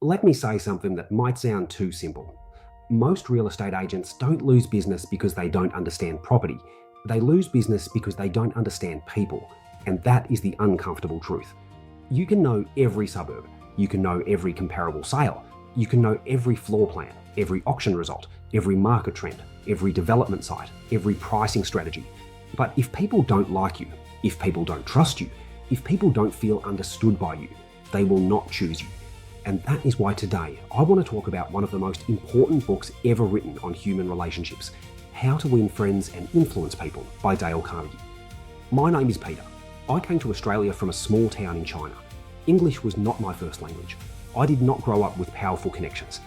Let me say something that might sound too simple. Most real estate agents don't lose business because they don't understand property. They lose business because they don't understand people. And that is the uncomfortable truth. You can know every suburb. You can know every comparable sale. You can know every floor plan, every auction result, every market trend, every development site, every pricing strategy. But if people don't like you, if people don't trust you, if people don't feel understood by you, they will not choose you. And that is why today I want to talk about one of the most important books ever written on human relationships, How to Win Friends and Influence People by Dale Carnegie. My name is Peter. I came to Australia from a small town in China. English was not my first language. I did not grow up with powerful connections.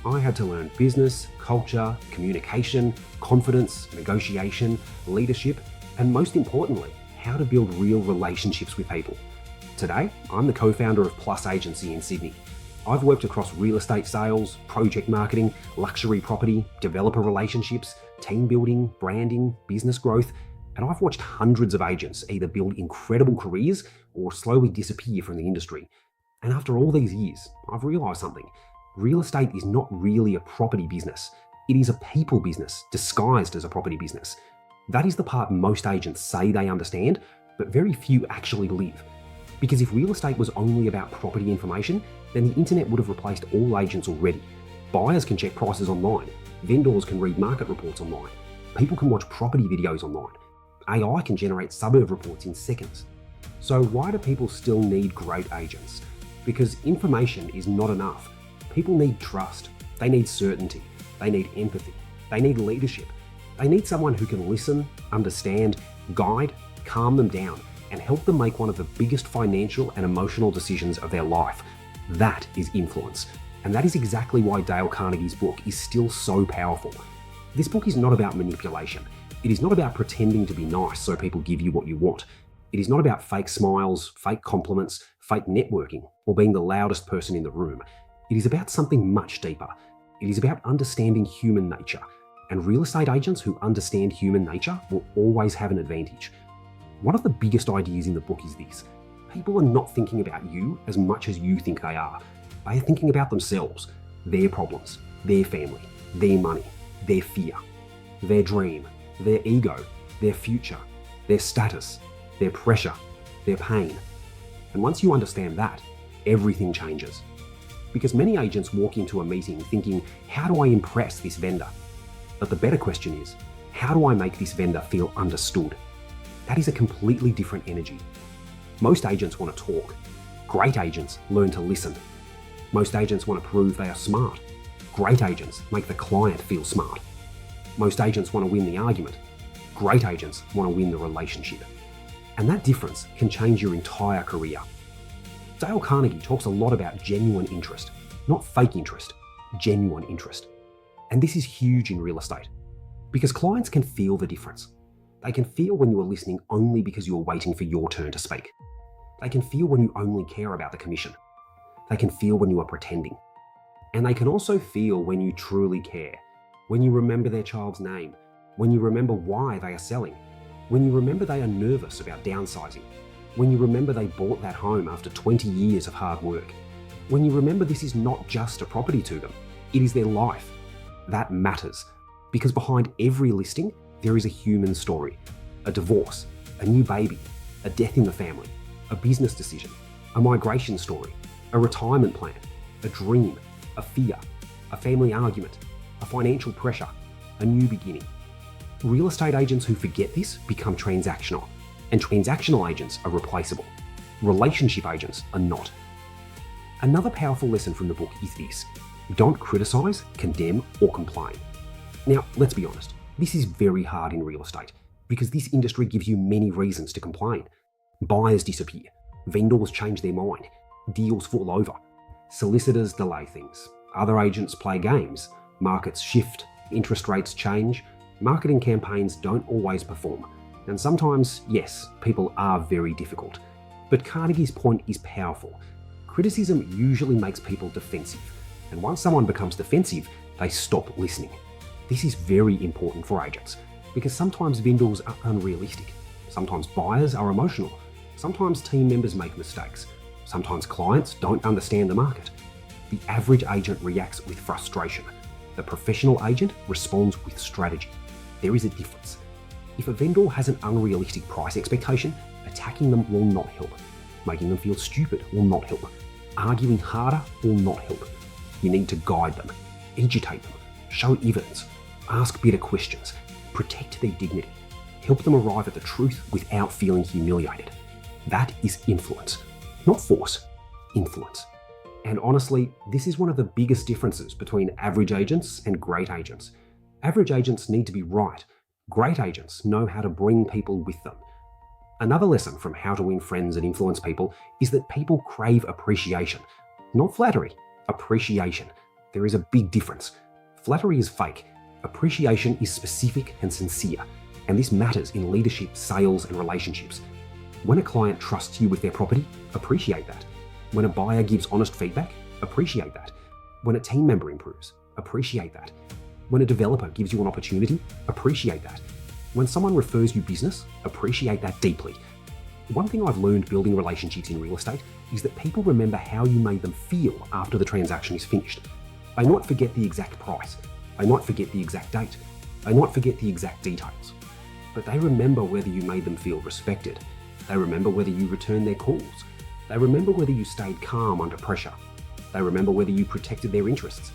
I had to learn business, culture, communication, confidence, negotiation, leadership, and most importantly, how to build real relationships with people. Today, I'm the co-founder of Plus Agency in Sydney. I've worked across real estate sales, project marketing, luxury property, developer relationships, team building, branding, business growth, and I've watched hundreds of agents either build incredible careers or slowly disappear from the industry. And after all these years, I've realised something. Real estate is not really a property business. It is a people business disguised as a property business. That is the part most agents say they understand, but very few actually live. Because if real estate was only about property information, then the internet would have replaced all agents already. Buyers can check prices online. Vendors can read market reports online. People can watch property videos online. AI can generate suburb reports in seconds. So why do people still need great agents? Because information is not enough. People need trust. They need certainty. They need empathy. They need leadership. They need someone who can listen, understand, guide, calm them down, and help them make one of the biggest financial and emotional decisions of their life. That is influence. And that is exactly why Dale Carnegie's book is still so powerful. This book is not about manipulation. It is not about pretending to be nice so people give you what you want. It is not about fake smiles, fake compliments, fake networking, or being the loudest person in the room. It is about something much deeper. It is about understanding human nature. And real estate agents who understand human nature will always have an advantage. One of the biggest ideas in the book is this. People are not thinking about you as much as you think they are. They are thinking about themselves, their problems, their family, their money, their fear, their dream, their ego, their future, their status, their pressure, their pain. And once you understand that, everything changes. Because many agents walk into a meeting thinking, how do I impress this vendor? But the better question is, how do I make this vendor feel understood? That is a completely different energy. Most agents want to talk. Great agents learn to listen. Most agents want to prove they are smart. Great agents make the client feel smart. Most agents want to win the argument. Great agents want to win the relationship. And that difference can change your entire career. Dale Carnegie talks a lot about genuine interest, not fake interest, genuine interest. And this is huge in real estate because clients can feel the difference. They can feel when you are listening only because you are waiting for your turn to speak. They can feel when you only care about the commission. They can feel when you are pretending. And they can also feel when you truly care, when you remember their child's name, when you remember why they are selling, when you remember they are nervous about downsizing, when you remember they bought that home after 20 years of hard work, when you remember this is not just a property to them, it is their life. That matters because behind every listing, there is a human story, a divorce, a new baby, a death in the family, a business decision, a migration story, a retirement plan, a dream, a fear, a family argument, a financial pressure, a new beginning. Real estate agents who forget this become transactional, and transactional agents are replaceable. Relationship agents are not. Another powerful lesson from the book is this: don't criticize, condemn, or complain. Now, let's be honest. This is very hard in real estate because this industry gives you many reasons to complain. Buyers disappear, vendors change their mind, deals fall over, solicitors delay things, other agents play games, markets shift, interest rates change, marketing campaigns don't always perform, and sometimes, yes, people are very difficult. But Carnegie's point is powerful. Criticism usually makes people defensive, and once someone becomes defensive, they stop listening. This is very important for agents because sometimes vendors are unrealistic, sometimes buyers are emotional, sometimes team members make mistakes, sometimes clients don't understand the market. The average agent reacts with frustration. The professional agent responds with strategy. There is a difference. If a vendor has an unrealistic price expectation, attacking them will not help. Making them feel stupid will not help. Arguing harder will not help. You need to guide them, educate them, show evidence, ask better questions, protect their dignity, help them arrive at the truth without feeling humiliated. That is influence. Not force, influence. And honestly, this is one of the biggest differences between average agents and great agents. Average agents need to be right. Great agents know how to bring people with them. Another lesson from How to Win Friends and Influence People is that people crave appreciation. Not flattery, appreciation. There is a big difference. Flattery is fake. Appreciation is specific and sincere. And this matters in leadership, sales, and relationships. When a client trusts you with their property, appreciate that. When a buyer gives honest feedback, appreciate that. When a team member improves, appreciate that. When a developer gives you an opportunity, appreciate that. When someone refers you business, appreciate that deeply. One thing I've learned building relationships in real estate is that people remember how you made them feel after the transaction is finished. They might forget the exact price. They might forget the exact date. They might forget the exact details. But they remember whether you made them feel respected. They remember whether you returned their calls. They remember whether you stayed calm under pressure. They remember whether you protected their interests.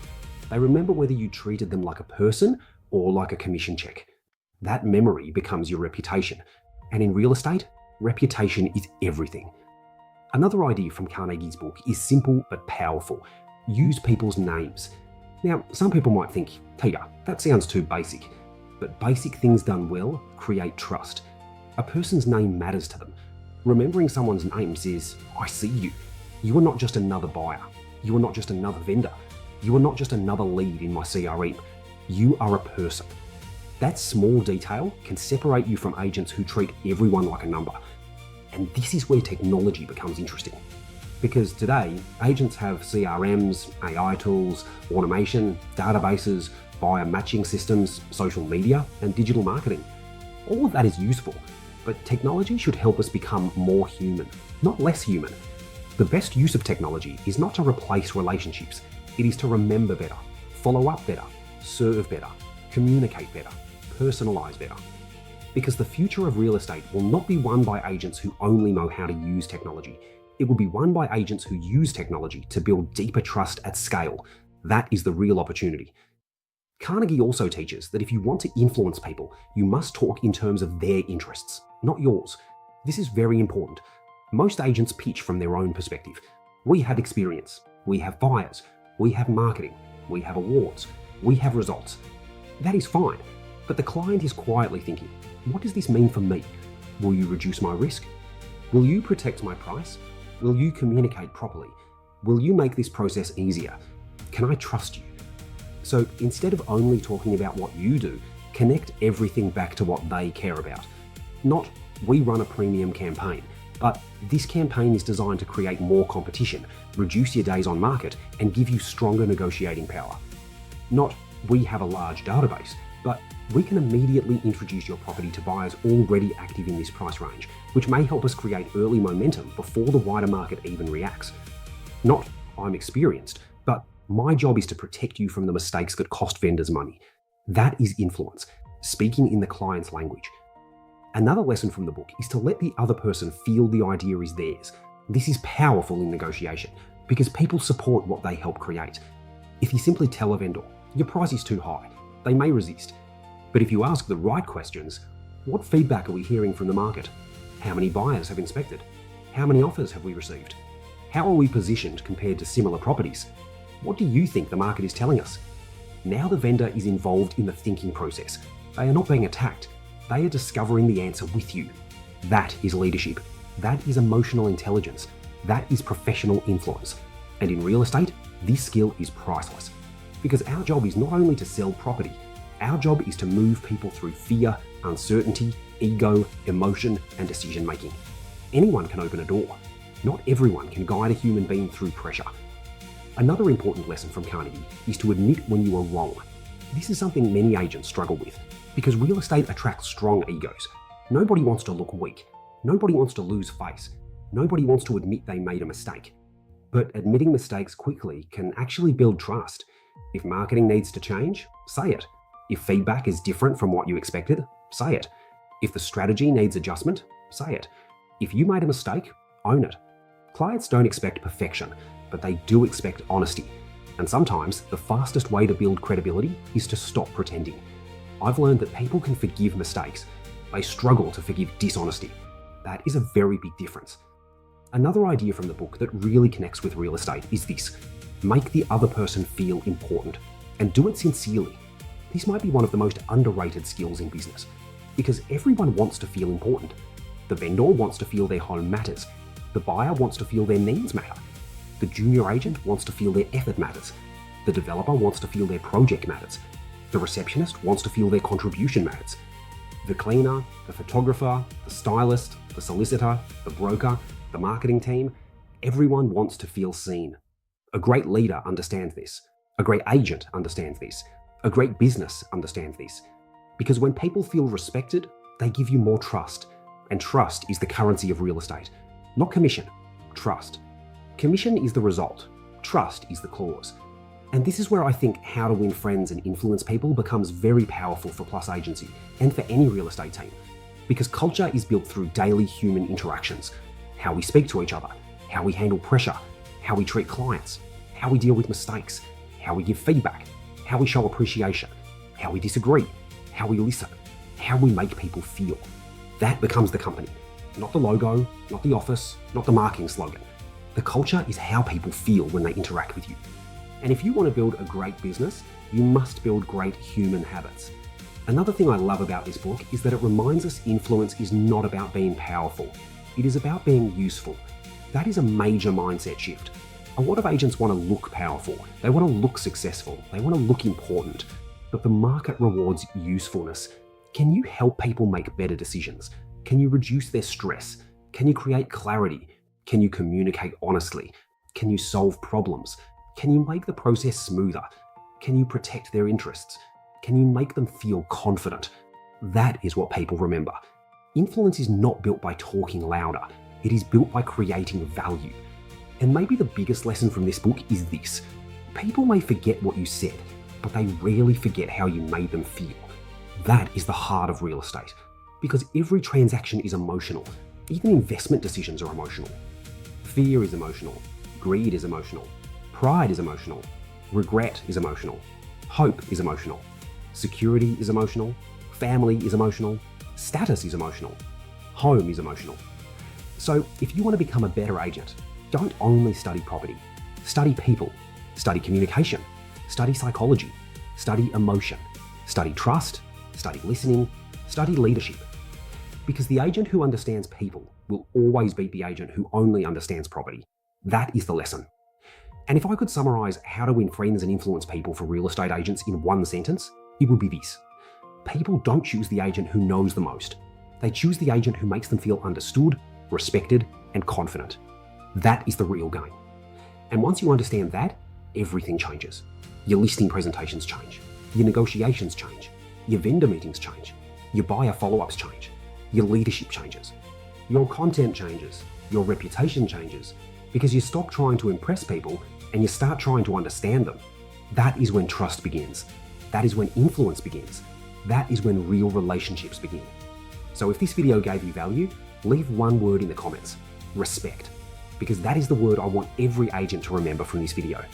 They remember whether you treated them like a person or like a commission check. That memory becomes your reputation. And in real estate, reputation is everything. Another idea from Carnegie's book is simple but powerful. Use people's names. Now, some people might think, Peter, that sounds too basic. But basic things done well create trust. A person's name matters to them. Remembering someone's name says, I see you. You are not just another buyer. You are not just another vendor. You are not just another lead in my CRM. You are a person. That small detail can separate you from agents who treat everyone like a number. And this is where technology becomes interesting. Because today, agents have CRMs, AI tools, automation, databases, buyer matching systems, social media, and digital marketing. All of that is useful, but technology should help us become more human, not less human. The best use of technology is not to replace relationships. It is to remember better, follow up better, serve better, communicate better, personalize better. Because the future of real estate will not be won by agents who only know how to use technology. It will be won by agents who use technology to build deeper trust at scale. That is the real opportunity. Carnegie also teaches that if you want to influence people, you must talk in terms of their interests, not yours. This is very important. Most agents pitch from their own perspective. We have experience, we have buyers, we have marketing, we have awards, we have results. That is fine, but the client is quietly thinking, what does this mean for me? Will you reduce my risk? Will you protect my price? Will you communicate properly? Will you make this process easier? Can I trust you? So instead of only talking about what you do, connect everything back to what they care about. Not, we run a premium campaign, but this campaign is designed to create more competition, reduce your days on market, and give you stronger negotiating power. Not, we have a large database, but we can immediately introduce your property to buyers already active in this price range, which may help us create early momentum before the wider market even reacts. Not, I'm experienced, but my job is to protect you from the mistakes that cost vendors money. That is influence, speaking in the client's language. Another lesson from the book is to let the other person feel the idea is theirs. This is powerful in negotiation because people support what they help create. If you simply tell a vendor, your price is too high, they may resist. But if you ask the right questions, what feedback are we hearing from the market? How many buyers have inspected? How many offers have we received? How are we positioned compared to similar properties? What do you think the market is telling us? Now the vendor is involved in the thinking process. They are not being attacked. They are discovering the answer with you. That is leadership. That is emotional intelligence. That is professional influence. And in real estate, this skill is priceless. Because our job is not only to sell property, our job is to move people through fear, uncertainty, ego, emotion, and decision making. Anyone can open a door. Not everyone can guide a human being through pressure. Another important lesson from Carnegie is to admit when you are wrong. This is something many agents struggle with because real estate attracts strong egos. Nobody wants to look weak. Nobody wants to lose face. Nobody wants to admit they made a mistake. But admitting mistakes quickly can actually build trust. If marketing needs to change, say it. If feedback is different from what you expected, say it. If the strategy needs adjustment, say it. If you made a mistake, own it. Clients don't expect perfection, but they do expect honesty. And sometimes the fastest way to build credibility is to stop pretending. I've learned that people can forgive mistakes. They struggle to forgive dishonesty. That is a very big difference. Another idea from the book that really connects with real estate is this: make the other person feel important, and do it sincerely. This might be one of the most underrated skills in business, because everyone wants to feel important. The vendor wants to feel their home matters. The buyer wants to feel their needs matter. The junior agent wants to feel their effort matters. The developer wants to feel their project matters. The receptionist wants to feel their contribution matters. The cleaner, the photographer, the stylist, the solicitor, the broker, the marketing team, everyone wants to feel seen. A great leader understands this. A great agent understands this. A great business understands this. Because when people feel respected, they give you more trust. And trust is the currency of real estate. Not commission, trust. Commission is the result. Trust is the cause. And this is where I think how to win friends and influence people becomes very powerful for Plus Agency and for any real estate team. Because culture is built through daily human interactions. How we speak to each other, how we handle pressure, how we treat clients, how we deal with mistakes, how we give feedback, how we show appreciation, how we disagree, how we listen, how we make people feel. That becomes the company. Not the logo, not the office, not the marketing slogan. The culture is how people feel when they interact with you. And if you want to build a great business, you must build great human habits. Another thing I love about this book is that it reminds us influence is not about being powerful. It is about being useful. That is a major mindset shift. A lot of agents want to look powerful. They want to look successful. They want to look important. But the market rewards usefulness. Can you help people make better decisions? Can you reduce their stress? Can you create clarity? Can you communicate honestly? Can you solve problems? Can you make the process smoother? Can you protect their interests? Can you make them feel confident? That is what people remember. Influence is not built by talking louder. It is built by creating value. And maybe the biggest lesson from this book is this: people may forget what you said, but they rarely forget how you made them feel. That is the heart of real estate, because every transaction is emotional. Even investment decisions are emotional. Fear is emotional. Greed is emotional. Pride is emotional. Regret is emotional. Hope is emotional. Security is emotional. Family is emotional. Status is emotional. Home is emotional. So if you want to become a better agent, don't only study property. Study people. Study communication. Study psychology. Study emotion. Study trust. Study listening. Study leadership. Because the agent who understands people will always beat the agent who only understands property. That is the lesson. And if I could summarize how to win friends and influence people for real estate agents in one sentence, it would be this: people don't choose the agent who knows the most. They choose the agent who makes them feel understood, respected, and confident. That is the real game. And once you understand that, everything changes. Your listing presentations change. Your negotiations change. Your vendor meetings change. Your buyer follow-ups change. Your leadership changes. Your content changes. Your reputation changes. Because you stop trying to impress people and you start trying to understand them. That is when trust begins. That is when influence begins. That is when real relationships begin. So if this video gave you value, leave one word in the comments: respect. Because that is the word I want every agent to remember from this video.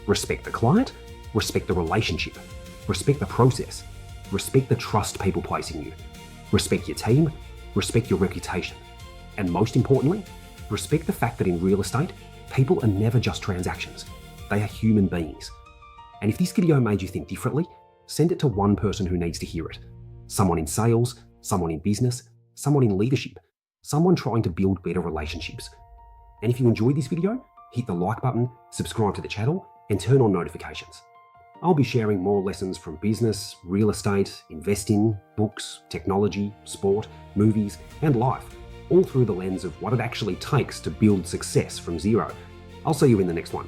Respect the client, respect the relationship, respect the process, respect the trust people place in you, respect your team, respect your reputation, and most importantly, respect the fact that in real estate, people are never just transactions. They are human beings. And if this video made you think differently, send it to one person who needs to hear it. Someone in sales, someone in business, someone in leadership, someone trying to build better relationships. And if you enjoyed this video, hit the like button, subscribe to the channel, and turn on notifications. I'll be sharing more lessons from business, real estate, investing, books, technology, sport, movies, and life, all through the lens of what it actually takes to build success from zero. I'll see you in the next one.